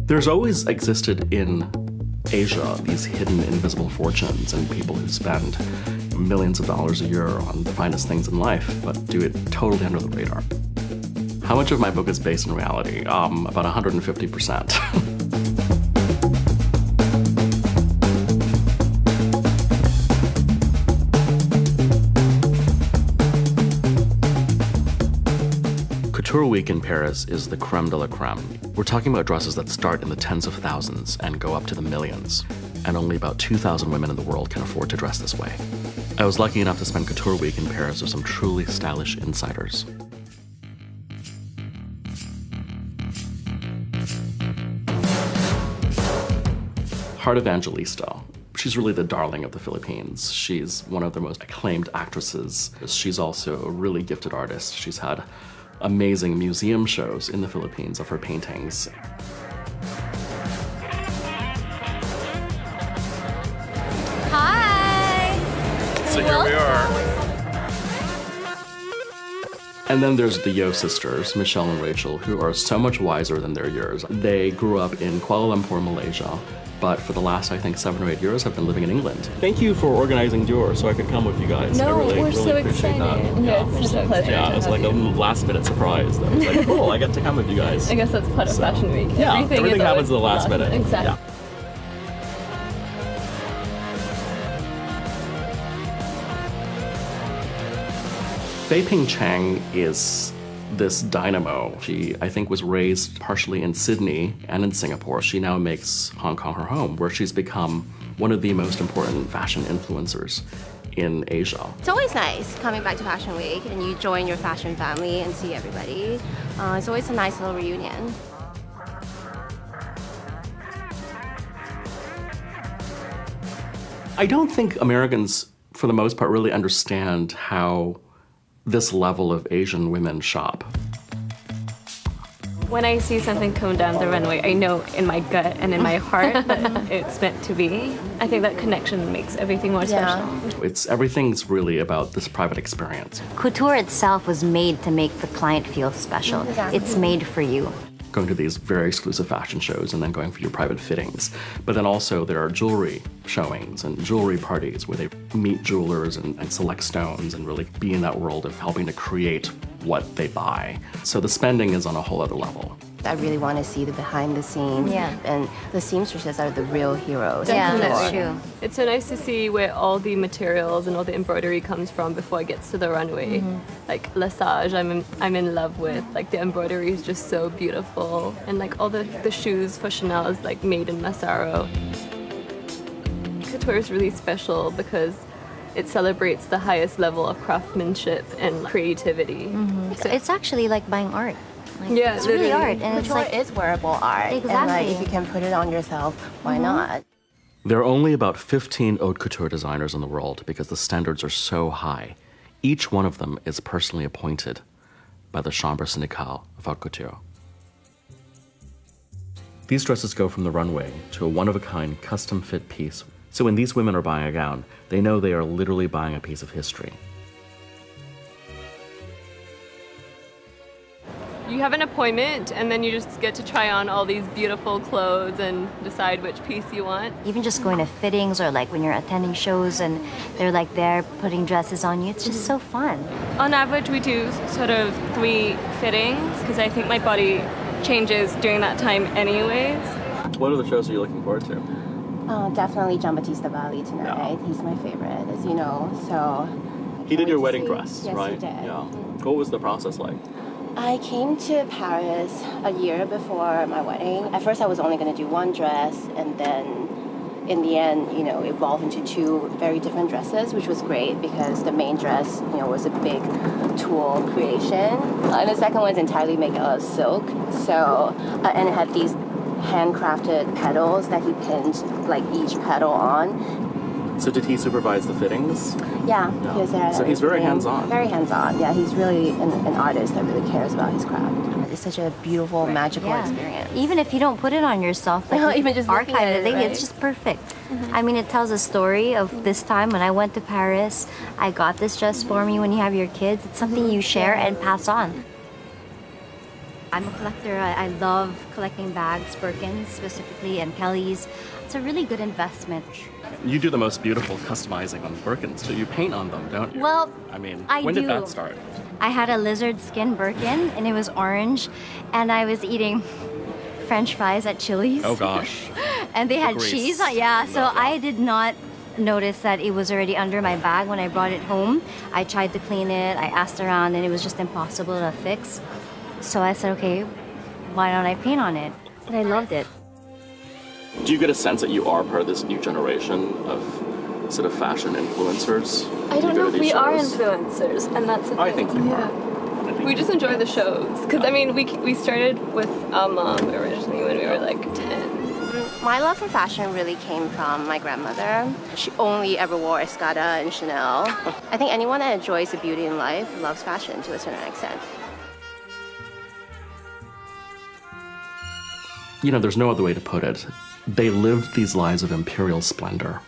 There's always existed in Asia these hidden invisible fortunes and people who spend millions of dollars a year on the finest things in life, but do it totally under the radar. How much of my book is based in reality? About 150%. Couture Week in Paris is the creme de la creme. We're talking about dresses that start in the tens of thousands and go up to the millions. And only about 2,000 women in the world can afford to dress this way. I was lucky enough to spend Couture Week in Paris with some truly stylish insiders. Heart Evangelista. She's really the darling of the Philippines. She's one of the most acclaimed actresses. She's also a really gifted artist. She's had amazing museum shows in the Philippines of her paintings. Hi! So here we are. And then there's the Yo sisters, Michelle and Rachel, who are so much wiser than their years. They grew up in Kuala Lumpur, Malaysia, but for the last, I think, 7 or 8 years have been living in England. Thank you for organizing Dior so I could come with you guys. No, I really, we're so appreciate excited. That. Yeah, it's such a pleasure. Yeah, it was like a last minute surprise. That was like, cool, I get to come with you guys. I guess that's part of Fashion Week. Yeah, everything happens at the last minute. Exactly. Yeah. Fei Ping Chang is this dynamo. She, I think, was raised partially in Sydney and in Singapore. She now makes Hong Kong her home, where she's become one of the most important fashion influencers in Asia. It's always nice coming back to Fashion Week and you join your fashion family and see everybody. It's always a nice little reunion. I don't think Americans, for the most part, really understand how this level of Asian women shop. When I see something come down the runway, I know in my gut and in my heart that it's meant to be. I think that connection makes everything more special. Everything's really about this private experience. Couture itself was made to make the client feel special. Exactly. It's made for you. Going to these very exclusive fashion shows and then going for your private fittings. But then also there are jewelry showings and jewelry parties where they meet jewelers and select stones and really be in that world of helping to create what they buy. So the spending is on a whole other level. I really want to see the behind the scenes. Yeah. And the seamstresses are the real heroes. Yeah, Definitely. that's true. It's so nice to see where all the materials and all the embroidery comes from before it gets to the runway. Like Lesage, I'm in love with. Like the embroidery is just so beautiful, and like all the shoes for Chanel is like made in Massaro. Couture is really special because it celebrates the highest level of craftsmanship and creativity. So it's actually like buying art. Like, Yeah, it's really literally. art, and it's Couture like is wearable art. And like, Exactly. if you can put it on yourself, why not? There are only about 15 haute couture designers in the world because the standards are so high. Each one of them is personally appointed by the Chambre Syndicale of Haute Couture. These dresses go from the runway to a one-of-a-kind custom-fit piece. So when these women are buying a gown, they know they are literally buying a piece of history. You have an appointment and then you just get to try on all these beautiful clothes and decide which piece you want. even just going to fittings or like when you're attending shows and they're like there putting dresses on you. It's just so fun. On average, we do sort of 3 fittings because I think my body changes during that time anyways. What are the shows are you looking forward to? Definitely Giambattista Valli tonight. He's my favorite, as you know. So He did your to wedding see. dress, Yes, right? he did. Yeah. What was the process like? I came to Paris a year before my wedding. At first I was only going to do one dress, and then in the end, you know, evolved into 2 very different dresses, which was great because the main dress, you know, was a big tulle creation. And the second one's entirely made out of silk. So, and it had these handcrafted petals that he pinned like each petal on. So did he supervise the fittings? Yeah, Yeah. he was there. So he's very hands-on. Very hands-on. Yeah, he's really an artist that really cares about his craft. It's such a beautiful, magical experience. Even if you don't put it on yourself, like No, you even just looking archive at it, it, right? it's just perfect. I mean, it tells a story of this time when I went to Paris. I got this dress for me. When you have your kids, it's something you share and pass on. I'm a collector. I love collecting bags, Birkins specifically, and Kellys. It's a really good investment. You do the most beautiful customizing on Birkins, so you paint on them, don't you? Well, I mean, I when do. did that start? I had a lizard skin Birkin, and it was orange, and I was eating French fries at Chili's. Oh gosh. And they had grease. cheese on, yeah. So No, yeah. I did not notice that it was already under my bag when I brought it home. I tried to clean it, I asked around, and it was just impossible to fix. So I said, okay, why don't I paint on it? And I loved it. Do you get a sense that you are part of this new generation of sort of fashion influencers? I don't You go know to if these we are shows? influencers, and that's the thing. I think we Yeah. are. I think We just enjoy the shows. Because, I mean, we started with our mom originally when we were like 10. My love for fashion really came from my grandmother. She only ever wore Escada and Chanel. I think anyone that enjoys the beauty in life loves fashion to a certain extent. You know, there's no other way to put it. They lived these lives of imperial splendor.